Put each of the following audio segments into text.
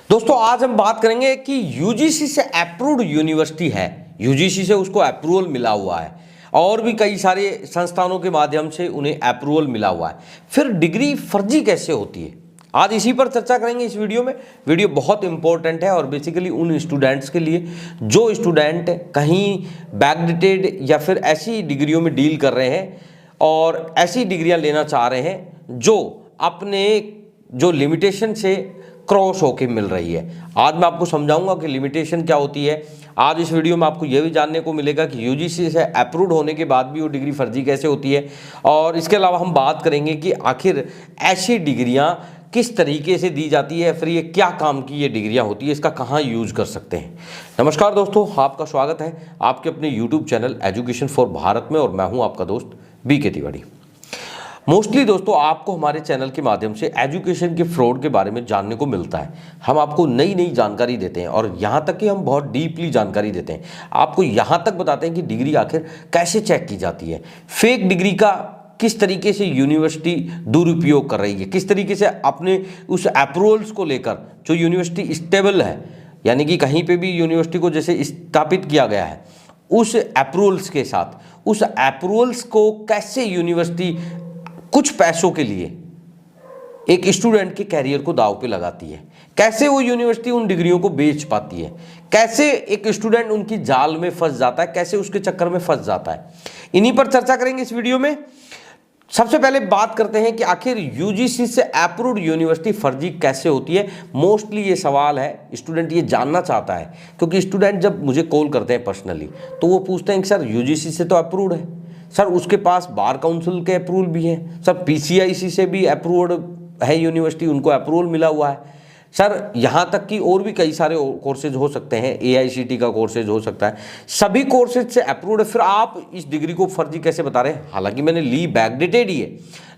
दोस्तों आज हम बात करेंगे कि यूजीसी से अप्रूव्ड यूनिवर्सिटी है, यूजीसी से उसको अप्रूवल मिला हुआ है और भी कई सारे संस्थानों के माध्यम से उन्हें अप्रूवल मिला हुआ है, फिर डिग्री फर्जी कैसे होती है, आज इसी पर चर्चा करेंगे इस वीडियो में। वीडियो बहुत इंपॉर्टेंट है और बेसिकली उन स्टूडेंट्स के लिए जो स्टूडेंट कहीं बैकडेटेड या फिर ऐसी डिग्रियों में डील कर रहे हैं और ऐसी डिग्रियां लेना चाह रहे हैं जो अपने जो लिमिटेशन से क्रॉस होके मिल रही है। आज मैं आपको समझाऊंगा कि लिमिटेशन क्या होती है। आज इस वीडियो में आपको यह भी जानने को मिलेगा कि यूजीसी से अप्रूव्ड होने के बाद भी वो डिग्री फर्जी कैसे होती है, और इसके अलावा हम बात करेंगे कि आखिर ऐसी डिग्रियां किस तरीके से दी जाती है, फिर ये क्या काम की ये डिग्रियां होती है, इसका कहाँ यूज कर सकते हैं। नमस्कार दोस्तों, आपका स्वागत है आपके अपने YouTube channel education for Bharat में और मैं हूँ आपका दोस्त BK तिवारी। मोस्टली दोस्तों आपको हमारे चैनल के माध्यम से एजुकेशन के फ्रॉड के बारे में जानने को मिलता है। हम आपको नई नई जानकारी देते हैं और यहाँ तक कि हम बहुत डीपली जानकारी देते हैं। आपको यहाँ तक बताते हैं कि डिग्री आखिर कैसे चेक की जाती है, फेक डिग्री का किस तरीके से यूनिवर्सिटी दुरुपयोग कर रही है, किस तरीके से अपने उस अप्रूवल्स को लेकर जो यूनिवर्सिटी स्टेबल है, यानी कि कहीं पर भी यूनिवर्सिटी को जैसे स्थापित किया गया है उस अप्रूवल्स के साथ, उस अप्रूवल्स को कैसे यूनिवर्सिटी कुछ पैसों के लिए एक स्टूडेंट के कैरियर को दांव पे लगाती है, कैसे वो यूनिवर्सिटी उन डिग्रियों को बेच पाती है, कैसे एक स्टूडेंट उनकी जाल में फंस जाता है, कैसे उसके चक्कर में फंस जाता है, इन्हीं पर चर्चा करेंगे इस वीडियो में। सबसे पहले बात करते हैं कि आखिर यूजीसी से अप्रूव्ड यूनिवर्सिटी फर्जी कैसे होती है। मोस्टली ये सवाल है, स्टूडेंट ये जानना चाहता है, क्योंकि स्टूडेंट जब मुझे कॉल करते हैं पर्सनली तो वो पूछते हैं कि सर यूजीसी से तो अप्रूव्ड है, सर उसके पास बार काउंसिल के अप्रूवल भी है, सर PCIC से भी अप्रूव्ड है यूनिवर्सिटी, उनको अप्रूवल मिला हुआ है, सर यहाँ तक कि और भी कई सारे कोर्सेज हो सकते हैं, AICT का कोर्सेज हो सकता है, सभी कोर्सेज से अप्रूव्ड है, फिर आप इस डिग्री को फर्जी कैसे बता रहे हैं। हालांकि मैंने ली बैकडेटेड ही है,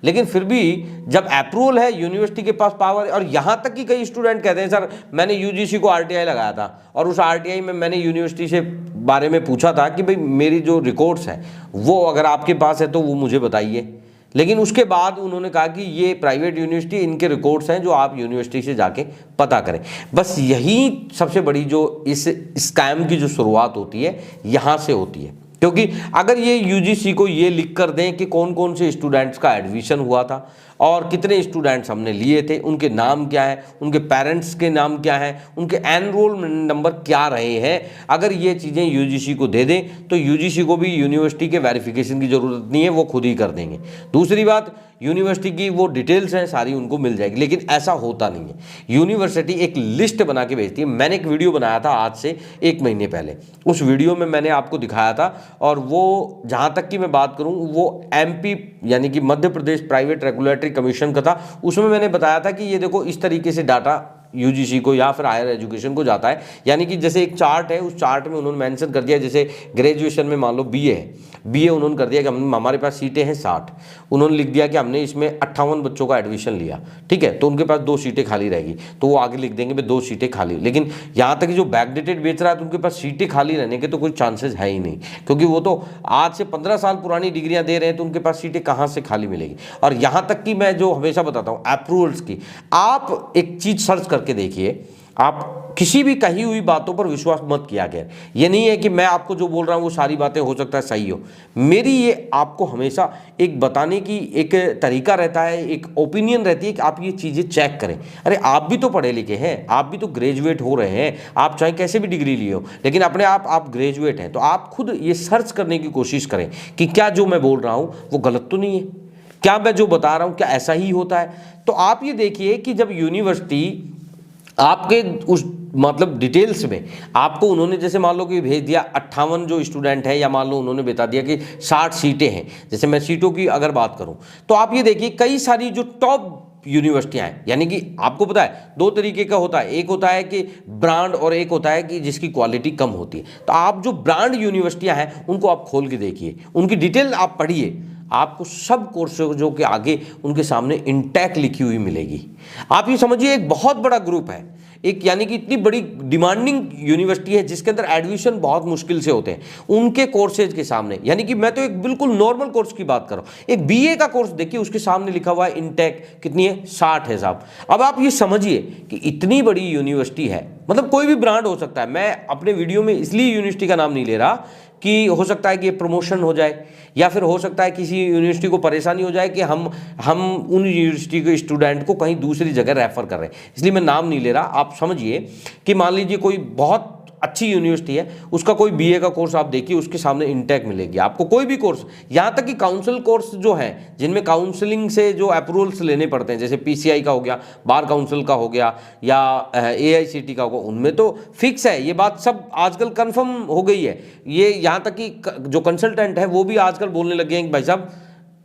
लेकिन फिर भी जब अप्रूवल है यूनिवर्सिटी के पास पावर है। और यहाँ तक कि कई स्टूडेंट कहते हैं सर मैंने यूजीसी को RTI लगाया था और उस RTI में मैंने यूनिवर्सिटी से बारे में पूछा था कि भाई मेरी जो रिकॉर्ड्स हैं वो अगर आपके पास है तो वो मुझे बताइए, लेकिन उसके बाद उन्होंने कहा कि ये प्राइवेट यूनिवर्सिटी, इनके रिकॉर्ड्स हैं जो आप यूनिवर्सिटी से जाके पता करें। बस यही सबसे बड़ी जो इस स्कैम की जो शुरुआत होती है यहाँ से होती है, क्योंकि अगर ये यूजीसी को ये लिख कर दें कि कौन कौन से स्टूडेंट्स का एडमिशन हुआ था और कितने स्टूडेंट्स हमने लिए थे, उनके नाम क्या है, उनके पेरेंट्स के नाम क्या है, उनके एनरोलमेंट नंबर क्या रहे हैं, अगर ये चीज़ें यूजीसी को दे दें तो यूजीसी को भी यूनिवर्सिटी के वेरिफिकेशन की ज़रूरत नहीं है, वो खुद ही कर देंगे। दूसरी बात, यूनिवर्सिटी की वो डिटेल्स हैं सारी उनको मिल जाएगी, लेकिन ऐसा होता नहीं है। यूनिवर्सिटी एक लिस्ट बना के भेजती है। मैंने एक वीडियो बनाया था आज से 1 महीने पहले, उस वीडियो में मैंने आपको दिखाया था, और वो जहाँ तक कि मैं बात करूँ वो MP यानी कि Madhya Pradesh private regulatory commission का था। उसमें मैंने बताया था कि ये देखो इस तरीके से डाटा यूजीसी को या फिर हायर एजुकेशन को जाता है, यानी कि जैसे एक चार्ट है, उस चार्ट में उन्होंने मेंशन कर दिया, जैसे ग्रेजुएशन में मान लो BA है, BA उन्होंने कर दिया कि हमारे पास सीटें हैं 60, उन्होंने लिख दिया कि हमने इसमें 58 बच्चों का एडमिशन लिया, ठीक है, तो उनके पास 2 सीटें खाली रहेगी, तो वो आगे लिख देंगे भाई 2 सीटें खाली। लेकिन यहाँ तक जो बैकडेटेड बेच रहा है तो उनके पास सीटें खाली रहने के तो कोई चांसेस है ही नहीं, क्योंकि वो तो आज से 15 साल पुरानी डिग्रियाँ दे रहे हैं, तो उनके पास सीटें कहाँ से खाली मिलेगी। और यहाँ तक कि मैं जो हमेशा बताता हूँ अप्रूवल्स की, आप एक चीज़ सर्च करके देखिए, आप किसी भी कही हुई बातों पर विश्वास मत किया गया। ये नहीं है कि मैं आपको जो बोल रहा हूँ वो सारी बातें हो सकता है सही हो, मेरी ये आपको हमेशा एक बताने की एक तरीका रहता है, एक ओपिनियन रहती है कि आप ये चीज़ें चेक करें। अरे आप भी तो पढ़े लिखे हैं, आप भी तो ग्रेजुएट हो रहे हैं, आप चाहे कैसे भी डिग्री लिए हो, लेकिन अपने आप ग्रेजुएट हैं, तो आप खुद ये सर्च करने की कोशिश करें कि क्या जो मैं बोल रहा हूँ वो गलत तो नहीं है, क्या मैं जो बता रहा हूँ क्या ऐसा ही होता है। तो आप ये देखिए कि जब यूनिवर्सिटी आपके उस मतलब डिटेल्स में आपको उन्होंने जैसे मान लो कि भेज दिया 58 जो स्टूडेंट है, या मान लो उन्होंने बता दिया कि 60 सीटें हैं, जैसे मैं सीटों की अगर बात करूं तो आप ये देखिए कई सारी जो टॉप यूनिवर्सिटियां हैं, यानी कि आपको पता है 2 तरीके का होता है, एक होता है कि ब्रांड और एक होता है कि जिसकी क्वालिटी कम होती है। तो आप जो ब्रांड यूनिवर्सिटियां हैं उनको आप खोल के देखिए, उनकी डिटेल आप पढ़िए, आपको सब कोर्सेजों के आगे उनके सामने इंटेक लिखी हुई मिलेगी। आप ये समझिए एक बहुत बड़ा ग्रुप है, एक यानी कि इतनी बड़ी डिमांडिंग यूनिवर्सिटी है जिसके अंदर एडमिशन बहुत मुश्किल से होते हैं, उनके कोर्सेज के सामने, यानी कि मैं तो एक बिल्कुल नॉर्मल कोर्स की बात कर रहा हूं, एक बीए का कोर्स देखिए उसके सामने लिखा हुआ है इंटेक कितनी है, 60 है साहब। अब आप ये समझिए कि इतनी बड़ी यूनिवर्सिटी है, मतलब कोई भी ब्रांड हो सकता है। मैं अपने वीडियो में इसलिए यूनिवर्सिटी का नाम नहीं ले रहा कि हो सकता है कि प्रमोशन हो जाए या फिर हो सकता है किसी यूनिवर्सिटी को परेशानी हो जाए कि हम उन यूनिवर्सिटी के स्टूडेंट को कहीं दूसरी जगह रेफर कर रहे हैं, इसलिए मैं नाम नहीं ले रहा। आप समझिए कि मान लीजिए कोई बहुत अच्छी यूनिवर्सिटी है, उसका कोई बीए का कोर्स आप देखिए, उसके सामने इंटेक मिलेगी आपको, कोई भी कोर्स, यहाँ तक कि काउंसिल कोर्स जो हैं जिनमें काउंसलिंग से जो अप्रूवल्स लेने पड़ते हैं, जैसे पीसीआई का हो गया, बार काउंसिल का हो गया या एआईसीटी का होगा, उनमें तो फिक्स है, ये बात सब आजकल कंफर्म हो गई है। ये यहाँ तक कि जो कंसल्टेंट है वो भी आजकल बोलने लगे हैं कि भाई साहब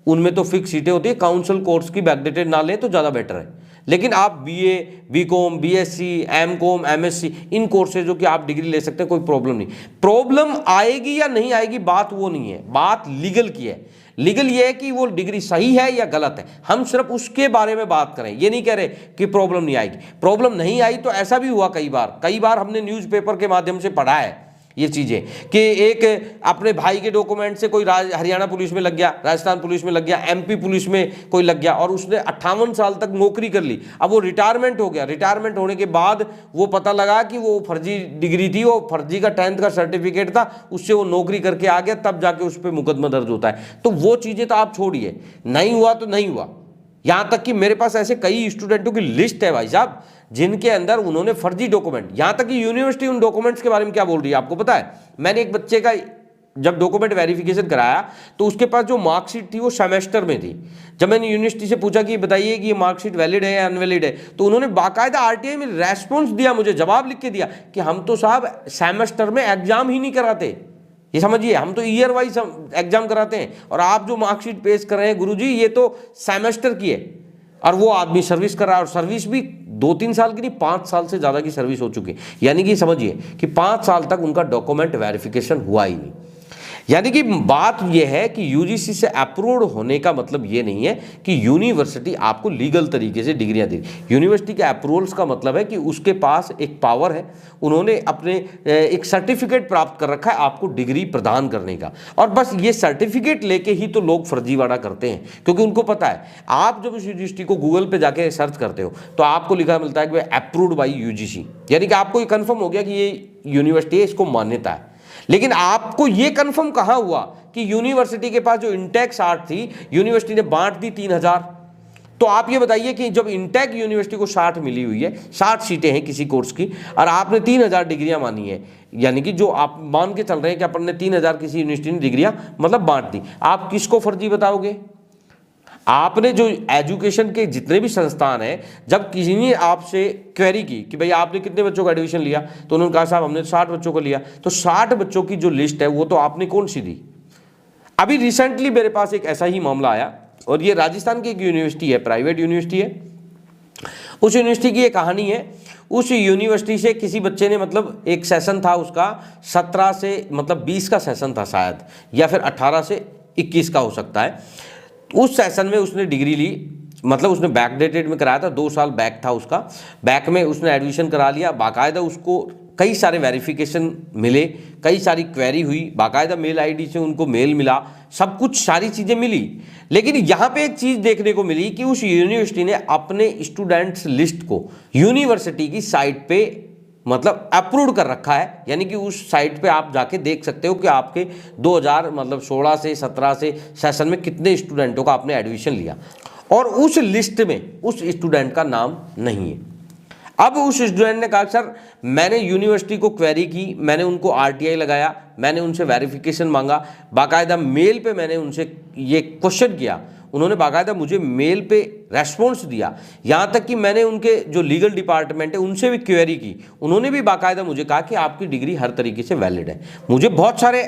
उनमें तो फिक्स सीटें होती है, काउंसिल कोर्स की बैकडेटेड ना लें तो ज़्यादा बेटर है। लेकिन आप BA, BCom, BSc, MCom, MSc, इन कोर्सेजों की आप डिग्री ले सकते हैं, कोई प्रॉब्लम नहीं। प्रॉब्लम आएगी या नहीं आएगी बात वो नहीं है, बात लीगल की है। लीगल ये है कि वो डिग्री सही है या गलत है, हम सिर्फ उसके बारे में बात करें, ये नहीं कह रहे कि प्रॉब्लम नहीं आएगी। प्रॉब्लम नहीं आई तो ऐसा भी हुआ कई बार हमने न्यूज़पेपर के माध्यम से पढ़ा है ये चीज़ें कि एक अपने भाई के डॉक्यूमेंट से कोई हरियाणा पुलिस में लग गया, राजस्थान पुलिस में लग गया, एमपी पुलिस में कोई लग गया और उसने 58 साल तक नौकरी कर ली। अब वो रिटायरमेंट हो गया, रिटायरमेंट होने के बाद वो पता लगा कि वो फर्जी डिग्री थी, वो फर्जी का 10th का सर्टिफिकेट था, उससे वो नौकरी करके आ गया, तब जाके उस पर मुकदमा दर्ज होता है। तो वो चीज़ें तो आप छोड़िए, नहीं हुआ तो नहीं हुआ। यहाँ तक कि मेरे पास ऐसे कई स्टूडेंटों की लिस्ट है भाई साहब जिनके अंदर उन्होंने फर्जी डॉक्यूमेंट, यहाँ तक कि यूनिवर्सिटी उन डॉक्यूमेंट्स के बारे में क्या बोल रही है आपको पता है? मैंने एक बच्चे का जब डॉक्यूमेंट वेरिफिकेशन कराया तो उसके पास जो मार्कशीट थी वो सेमेस्टर में थी। जब मैंने यूनिवर्सिटी से पूछा कि बताइए कि ये मार्कशीट वैलिड है या अनवैलिड है, तो उन्होंने बाकायदा आरटीआई में रेस्पॉन्स दिया, मुझे जवाब लिख के दिया कि हम तो साहब सेमेस्टर में एग्जाम ही नहीं कराते। ये समझिए, हम तो ईयर वाइज एग्जाम कराते हैं और आप जो मार्कशीट पेश कर रहे हैं गुरुजी ये तो सेमेस्टर की है। और वो आदमी सर्विस कर रहा है और सर्विस भी 2-3 साल की नहीं, 5 साल से ज़्यादा की सर्विस हो चुकी है। यानी कि समझिए कि 5 साल तक उनका डॉक्यूमेंट वेरिफिकेशन हुआ ही नहीं। यानी कि बात यह है कि यूजीसी से अप्रूव्ड होने का मतलब ये नहीं है कि यूनिवर्सिटी आपको लीगल तरीके से डिग्रियां दे। यूनिवर्सिटी के अप्रूवल्स का मतलब है कि उसके पास एक पावर है, उन्होंने अपने एक सर्टिफिकेट प्राप्त कर रखा है आपको डिग्री प्रदान करने का, और बस ये सर्टिफिकेट लेके ही तो लोग फर्जीवाड़ा करते हैं, क्योंकि उनको पता है आप जब उस यूनिवर्सिटी को गूगल पे जाके सर्च करते हो तो आपको लिखा मिलता है कि अप्रूव्ड बाई यूजीसी, यानी कि आपको ये कन्फर्म हो गया कि ये यूनिवर्सिटी है, इसको मान्यता है। लेकिन आपको यह कंफर्म कहां हुआ कि यूनिवर्सिटी के पास जो इंटेक 60 थी, यूनिवर्सिटी ने बांट दी 3000। तो आप ये बताइए कि जब इंटेक यूनिवर्सिटी को 60 मिली हुई है, 60 सीटें हैं किसी कोर्स की, और आपने 3000 डिग्रियां मानी है, यानी कि जो आप मान के चल रहे हैं कि अपन ने 3000 किसी यूनिवर्सिटी ने डिग्रियां मतलब बांट दी, आप किसको फर्जी बताओगे? आपने जो एजुकेशन के जितने भी संस्थान हैं, जब किसी ने आपसे क्वेरी की कि भाई आपने कितने बच्चों का एडमिशन लिया, तो उन्होंने कहा साहब हमने 60 बच्चों को लिया, तो 60 बच्चों की जो लिस्ट है वो तो आपने कौन सी दी? अभी रिसेंटली मेरे पास एक ऐसा ही मामला आया, और ये राजस्थान की एक यूनिवर्सिटी है, प्राइवेट यूनिवर्सिटी है। उस यूनिवर्सिटी की एक कहानी है। उस यूनिवर्सिटी से किसी बच्चे ने, मतलब एक सेशन था उसका 17 से मतलब 20 का सेशन था शायद, या फिर 18 से 21 का हो सकता है। उस सेशन में उसने डिग्री ली, मतलब उसने बैकडेटेड में कराया था, 2 साल बैक था उसका, बैक में उसने एडमिशन करा लिया। बाकायदा उसको कई सारे वेरिफिकेशन मिले, कई सारी क्वेरी हुई, बाकायदा मेल आईडी से उनको मेल मिला, सब कुछ सारी चीज़ें मिली। लेकिन यहाँ पे एक चीज़ देखने को मिली कि उस यूनिवर्सिटी ने अपने स्टूडेंट्स लिस्ट को यूनिवर्सिटी की साइट पे मतलब अप्रूव कर रखा है, यानी कि उस साइट पे आप जाके देख सकते हो कि आपके 2016 से 17 से सेशन में कितने स्टूडेंटों का आपने एडमिशन लिया, और उस लिस्ट में उस स्टूडेंट का नाम नहीं है। अब उस स्टूडेंट ने कहा सर मैंने यूनिवर्सिटी को क्वेरी की, मैंने उनको आरटीआई लगाया, मैंने उनसे वेरिफिकेशन मांगा, बाकायदा मेल पे मैंने उनसे ये क्वेश्चन किया, उन्होंने बाकायदा मुझे मेल पे रेस्पॉन्स दिया, यहाँ तक कि मैंने उनके जो लीगल डिपार्टमेंट है उनसे भी क्वेरी की, उन्होंने भी बाकायदा मुझे कहा कि आपकी डिग्री हर तरीके से वैलिड है। मुझे बहुत सारे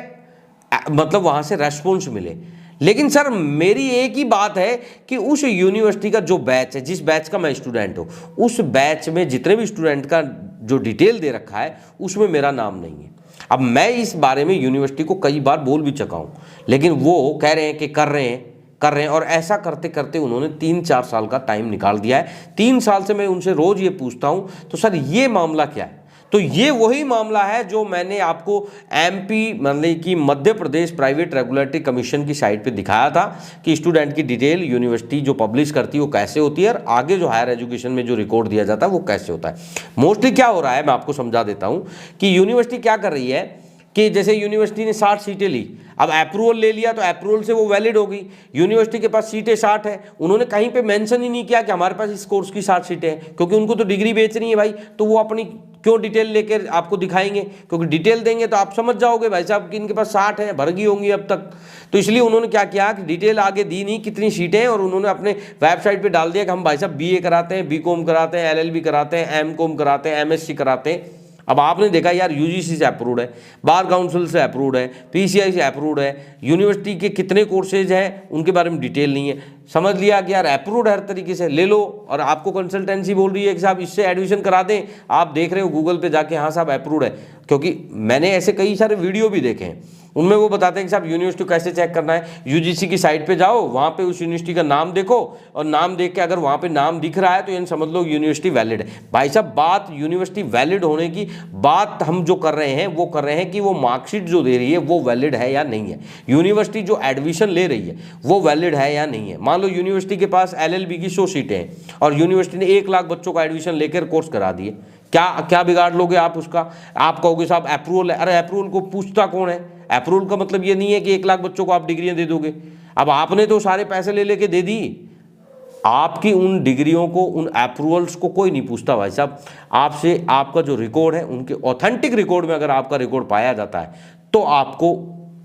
मतलब वहाँ से रेस्पॉन्स मिले। लेकिन सर मेरी एक ही बात है कि उस यूनिवर्सिटी का जो बैच है, जिस बैच का मैं स्टूडेंट हूँ, उस बैच में जितने भी स्टूडेंट का जो डिटेल दे रखा है उसमें मेरा नाम नहीं है। अब मैं इस बारे में यूनिवर्सिटी को कई बार बोल भी चुका हूँ, लेकिन वो कह रहे हैं कि कर रहे हैं, कर रहे हैं, और ऐसा करते करते उन्होंने 3-4 साल का टाइम निकाल दिया है। 3 साल से मैं उनसे रोज ये पूछता हूं, तो सर ये मामला क्या है? तो ये वही मामला है जो मैंने आपको एमपी मतलब कि Madhya Pradesh private regulatory commission की साइट पे दिखाया था कि स्टूडेंट की डिटेल यूनिवर्सिटी जो पब्लिश करती है वो कैसे होती है, और आगे जो हायर एजुकेशन में जो रिकॉर्ड दिया जाता है वो कैसे होता है। मोस्टली क्या हो रहा है, मैं आपको समझा देता हूं कि यूनिवर्सिटी क्या कर रही है कि जैसे यूनिवर्सिटी ने 60 सीटें ली, अब अप्रूवल ले लिया तो अप्रूवल से वो वैलिड होगी। यूनिवर्सिटी के पास सीटें 60 है, उन्होंने कहीं पे मेंशन ही नहीं किया कि हमारे पास इस कोर्स की 60 सीटें हैं, क्योंकि उनको तो डिग्री बेचनी है भाई, तो वो अपनी क्यों डिटेल लेकर आपको दिखाएंगे, क्योंकि डिटेल देंगे तो आप समझ जाओगे भाई साहब कि इनके पास 60 है, भर गई होंगी अब तक। तो इसलिए उन्होंने क्या किया कि डिटेल आगे दी नहीं कितनी सीटें हैं, और उन्होंने अपने वेबसाइट पे डाल दिया कि हम भाई साहब बीए कराते हैं, बीकॉम कराते हैं, एलएलबी कराते हैं, एमकॉम कराते हैं, एमएससी कराते हैं। अब आपने देखा यार यूजीसी से अप्रूव्ड है, बार काउंसिल से अप्रूव्ड है, पीसीआई से अप्रूव्ड है, यूनिवर्सिटी के कितने कोर्सेज हैं उनके बारे में डिटेल नहीं है। समझ लिया कि यार अप्रूव्ड हर तरीके से ले लो, और आपको कंसल्टेंसी बोल रही है कि साहब इससे एडमिशन करा दें, आप देख रहे हो गूगल पे जाके हाँ साहब अप्रूव्ड है। क्योंकि मैंने ऐसे कई सारे वीडियो भी देखे हैं, उनमें वो बताते हैं कि साहब यूनिवर्सिटी को कैसे चेक करना है। यूजीसी की साइट पे जाओ, वहाँ पे उस यूनिवर्सिटी का नाम देखो, और नाम देख के अगर वहाँ पे नाम दिख रहा है तो ये समझ लो यूनिवर्सिटी वैलिड है। भाई साहब बात यूनिवर्सिटी वैलिड होने की बात हम जो कर रहे हैं वो कर रहे हैं कि वो मार्कशीट जो दे रही है वो वैलिड है या नहीं है, यूनिवर्सिटी जो एडमिशन ले रही है वो वैलिड है या नहीं है। मान लो यूनिवर्सिटी के पास एलएलबी की 100 सीटें हैं और यूनिवर्सिटी ने 1 लाख बच्चों का एडमिशन लेकर कोर्स करा दिए, क्या क्या बिगाड़ लोगे आप उसका? आप कहोगे साहब अप्रूवल है, अरे अप्रूवल को पूछता कौन है? अप्रूवल का मतलब ये नहीं है कि 1 लाख बच्चों को आप डिग्रियां दे दोगे। अब आपने तो सारे पैसे ले लेके दे दी, आपकी उन डिग्रियों को, उन अप्रूवल्स को कोई नहीं पूछता भाई साहब। आपसे आपका जो रिकॉर्ड है, उनके ऑथेंटिक रिकॉर्ड में अगर आपका रिकॉर्ड पाया जाता है तो आपको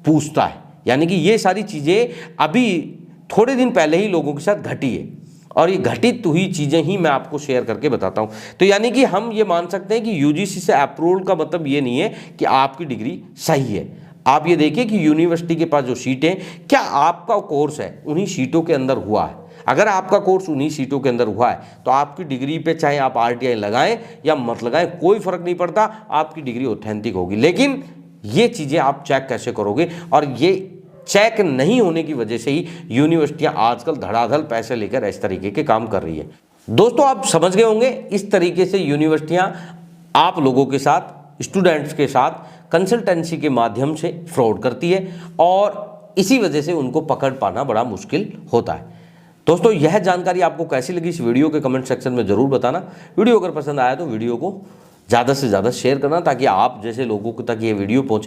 पूछता है। यानी कि ये सारी चीजें अभी थोड़े दिन पहले ही लोगों के साथ घटी है, और ये घटित हुई चीजें ही मैं आपको शेयर करके बताता हूं। तो यानी कि हम ये मान सकते हैं कि यूजीसी से अप्रूवल का मतलब ये नहीं है कि आपकी डिग्री सही है। आप ये देखिए कि यूनिवर्सिटी के पास जो सीटें, क्या आपका कोर्स है उन्हीं सीटों के अंदर हुआ है? अगर आपका कोर्स उन्हीं सीटों के अंदर हुआ है तो आपकी डिग्री पे चाहे आप आरटीआई लगाएं या मत लगाएं, कोई फर्क नहीं पड़ता, आपकी डिग्री ऑथेंटिक होगी। लेकिन ये चीजें आप चेक कैसे करोगे? और ये चेक नहीं होने की वजह से ही यूनिवर्सिटियां आजकल धड़ाधड़ पैसे लेकर इस तरीके के काम कर रही है। दोस्तों आप समझ गए होंगे, इस तरीके से यूनिवर्सिटियां आप लोगों के साथ, स्टूडेंट्स के साथ कंसल्टेंसी के माध्यम से फ्रॉड करती है, और इसी वजह से उनको पकड़ पाना बड़ा मुश्किल होता है। दोस्तों यह जानकारी आपको कैसी लगी इस वीडियो के कमेंट सेक्शन में जरूर बताना। वीडियो अगर पसंद आया तो वीडियो को ज़्यादा से ज़्यादा शेयर करना, ताकि आप जैसे लोगों तक ये वीडियो पहुंचे।